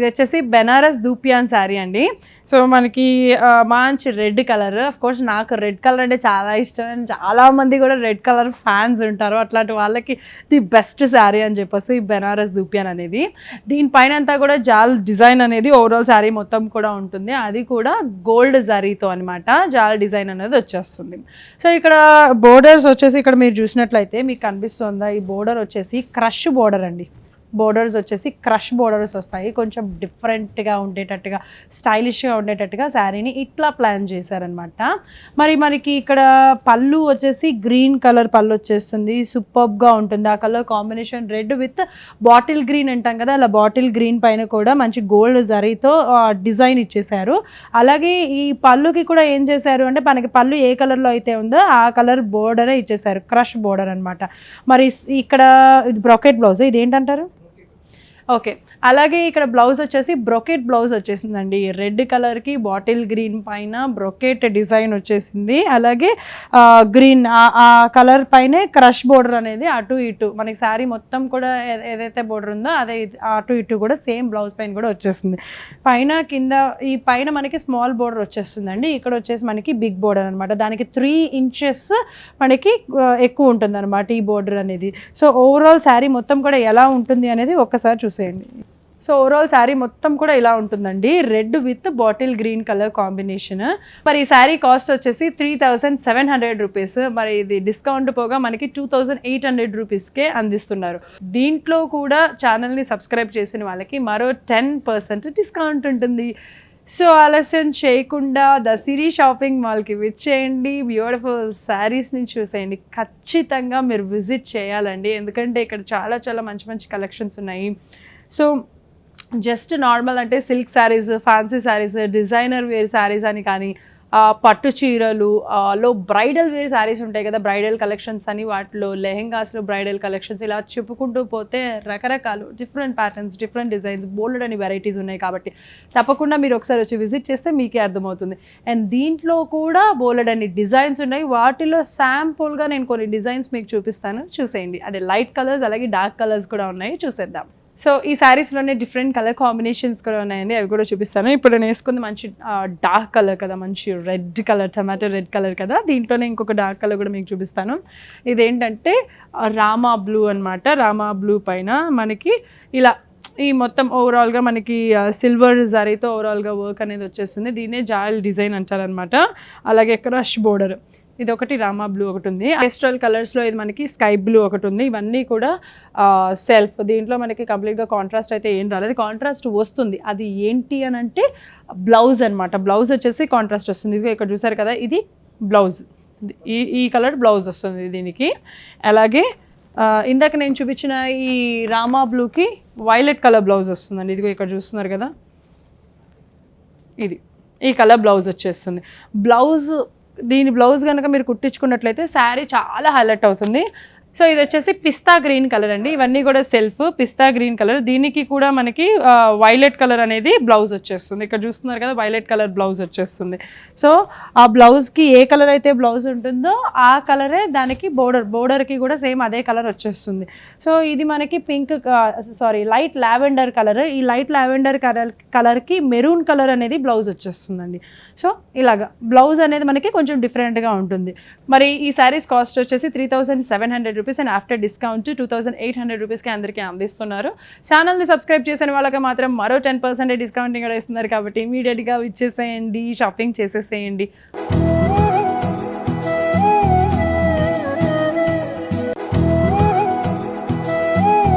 ఇది వచ్చేసి బెనారస్ దూపియాన్ శారీ అండి. సో మనకి మంచి రెడ్ కలర్, ఆఫ్ కోర్స్ నాకు రెడ్ కలర్ అంటే చాలా ఇష్టం అండ్ చాలామంది కూడా రెడ్ కలర్ ఫ్యాన్స్ ఉంటారు. అట్లాంటి వాళ్ళకి ది బెస్ట్ శారీ అని చెప్పేసి ఈ బెనారస్ దూపియాన్ అనేది. దీనిపైన అంతా కూడా జాల్ డిజైన్ అనేది ఓవరాల్ శారీ మొత్తం కూడా ఉంటుంది, అది కూడా గోల్డ్ జరీతో అనమాట జాల్ డిజైన్ అనేది వచ్చేస్తుంది. సో ఇక్కడ బోర్డర్స్ వచ్చేసి ఇక్కడ మీరు చూసినట్లయితే మీకు కనిపిస్తుందా, ఈ బోర్డర్ వచ్చేసి క్రష్ బోర్డర్ అండి. బోర్డర్స్ వచ్చేసి క్రష్ బోర్డర్స్ వస్తాయి, కొంచెం డిఫరెంట్గా ఉండేటట్టుగా స్టైలిష్గా ఉండేటట్టుగా శారీని ఇట్లా ప్లాన్ చేశారనమాట. మరి మనకి ఇక్కడ పళ్ళు వచ్చేసి గ్రీన్ కలర్ పళ్ళు వచ్చేస్తుంది, సూపర్బ్గా ఉంటుంది. ఆ colour combination red with bottle green అంటాం కదా, అలా బాటిల్ గ్రీన్ పైన కూడా మంచి గోల్డ్ జరీతో డిజైన్ ఇచ్చేసారు. అలాగే ఈ పళ్ళుకి కూడా ఏం చేశారు అంటే మనకి పళ్ళు ఏ కలర్లో అయితే ఉందో ఆ కలర్ బోర్డరే ఇచ్చేసారు, క్రష్ బోర్డర్ అనమాట. మరి ఇక్కడ ఇది బ్రొకెట్ బ్లౌజ్, ఇది ఏంటంటారు? ఓకే, అలాగే ఇక్కడ బ్లౌజ్ వచ్చేసి బ్రొకెట్ బ్లౌజ్ వచ్చేసిందండి. రెడ్ కలర్కి బాటిల్ గ్రీన్ పైన బ్రొకెట్ డిజైన్ వచ్చేసింది. అలాగే గ్రీన్ ఆ కలర్ పైనే క్రష్ బోర్డర్ అనేది అటు ఇటు మనకి శారీ మొత్తం కూడా ఏదైతే బోర్డర్ ఉందో అదే అటు ఇటు కూడా సేమ్ బ్లౌజ్ పైన కూడా వచ్చేస్తుంది. పైన కింద ఈ పైన మనకి స్మాల్ బోర్డర్ వచ్చేస్తుందండి, ఇక్కడ వచ్చేసి మనకి బిగ్ బోర్డర్ అనమాట. దానికి 3 inches మనకి ఎక్కువ ఉంటుంది అనమాట ఈ బోర్డర్ అనేది. సో ఓవరాల్ శారీ మొత్తం కూడా ఎలా ఉంటుంది అనేది ఒక్కసారి చూసేయండి. సో ఓవరాల్ శారీ మొత్తం కూడా ఇలా ఉంటుందండి, red with bottle green colour combination. మరి ఈ శారీ కాస్ట్ వచ్చేసి 3700 రూపీస్. మరి ఇది డిస్కౌంట్ పోగా మనకి 2800 రూపీస్కే అందిస్తున్నారు. దీంట్లో కూడా ఛానల్ని సబ్స్క్రైబ్ చేసిన వాళ్ళకి మరో 10% డిస్కౌంట్ ఉంటుంది. సో ఆలస్యం చేయకుండా ద సిరి షాపింగ్ మాల్కి విచ్చేయండి, బ్యూటిఫుల్ శారీస్ని చూసేయండి. ఖచ్చితంగా మీరు విజిట్ చేయాలండి, ఎందుకంటే ఇక్కడ చాలా చాలా మంచి మంచి కలెక్షన్స్ ఉన్నాయి. సో జస్ట్ నార్మల్ అంటే silk saris, fancy saris, designer wear saris అని కానీ, పట్టు చీరలు లో బ్రైడల్ వేర్ శారీస్ ఉంటాయి కదా, బ్రైడల్ కలెక్షన్స్ అని, వాటిలో లెహెంగాస్లో బ్రైడల్ కలెక్షన్స్, ఇలా చెప్పుకుంటూ పోతే రకరకాలు డిఫరెంట్ ప్యాటర్న్స్, డిఫరెంట్ డిజైన్స్, బోల్డ్ అని వెరైటీస్ ఉన్నాయి. కాబట్టి తప్పకుండా మీరు ఒకసారి వచ్చి విజిట్ చేస్తే మీకే అర్థమవుతుంది. అండ్ దీంట్లో కూడా బోల్డ్ అని డిజైన్స్ ఉన్నాయి, వాటిలో శాంపుల్గా నేను కొన్ని డిజైన్స్ మీకు చూపిస్తాను, చూసేయండి. అంటే లైట్ కలర్స్ అలాగే డార్క్ కలర్స్ కూడా ఉన్నాయి, చూసేద్దాం. సో ఈ శారీస్లోనే డిఫరెంట్ కలర్ కాంబినేషన్స్ కూడా ఉన్నాయండి, అవి కూడా చూపిస్తాను. ఇప్పుడు నేను వేసుకుంది మంచి డార్క్ కలర్ కదా, మంచి red colour, tomato red colour కదా. దీంట్లోనే ఇంకొక డార్క్ కలర్ కూడా మీకు చూపిస్తాను. ఇదేంటంటే రామా బ్లూ అనమాట. రామా బ్లూ పైన మనకి ఇలా ఈ మొత్తం ఓవరాల్గా మనకి సిల్వర్ జరీతో ఓవరాల్గా వర్క్ అనేది వచ్చేస్తుంది. దీన్నే జాల్ డిజైన్ అంటారనమాట. అలాగే క్రష్ బోర్డర్, ఇది ఒకటి రామా బ్లూ ఒకటి ఉంది. పేస్టల్ కలర్స్లో ఇది మనకి స్కై బ్లూ ఒకటి ఉంది. ఇవన్నీ కూడా సెల్ఫ్. దీంట్లో మనకి కంప్లీట్గా కాంట్రాస్ట్ అయితే ఏం రాలేదు, కాంట్రాస్ట్ వస్తుంది. అది ఏంటి అని అంటే బ్లౌజ్ అనమాట. బ్లౌజ్ వచ్చేసి కాంట్రాస్ట్ వస్తుంది. ఇది ఇక్కడ చూసారు కదా, ఇది బ్లౌజ్, ఈ కలర్ బ్లౌజ్ వస్తుంది దీనికి. అలాగే ఇందాక నేను చూపించిన ఈ రామా బ్లూకి వైలెట్ కలర్ బ్లౌజ్ వస్తుందండి. ఇదిగో ఇక్కడ చూస్తున్నారు కదా, ఇది ఈ కలర్ బ్లౌజ్ వచ్చేస్తుంది. దీని బ్లౌజ్ కనుక మీరు కుట్టించుకున్నట్లయితే శారీ చాలా హైలైట్ అవుతుంది. సో ఇది వచ్చేసి పిస్తా గ్రీన్ కలర్ అండి. ఇవన్నీ కూడా సెల్ఫ్ పిస్తా గ్రీన్ కలర్. దీనికి కూడా మనకి వైలెట్ కలర్ అనేది బ్లౌజ్ వచ్చేస్తుంది. ఇక్కడ చూస్తున్నారు కదా, వైలెట్ కలర్ బ్లౌజ్ వచ్చేస్తుంది. సో ఆ బ్లౌజ్కి ఏ కలర్ అయితే బ్లౌజ్ ఉంటుందో ఆ కలరే దానికి బోర్డర్కి కూడా సేమ్ అదే కలర్ వచ్చేస్తుంది. సో ఇది మనకి లైట్ లావెండర్ కలర్. ఈ లైట్ లావెండర్ కలర్కి మెరూన్ కలర్ అనేది బ్లౌజ్ వచ్చేస్తుందండి. సో ఇలాగా బ్లౌజ్ అనేది మనకి కొంచెం డిఫరెంట్గా ఉంటుంది. మరి ఈ శారీస్ కాస్ట్ వచ్చేసి 3700 రూపీస్ అండ్ ఆఫ్టర్ డిస్కౌంట్ 2800 రూపీస్కి అందరికీ అందిస్తున్నారు. ఛానల్ని సబ్స్క్రైబ్ చేసిన వాళ్ళకి మాత్రం మరో 10% డిస్కౌంటింగ్ కూడా ఇస్తున్నారు. కాబట్టి ఇమీడియట్గా ఇచ్చేసేయండి, షాపింగ్ చేసేసేయండి.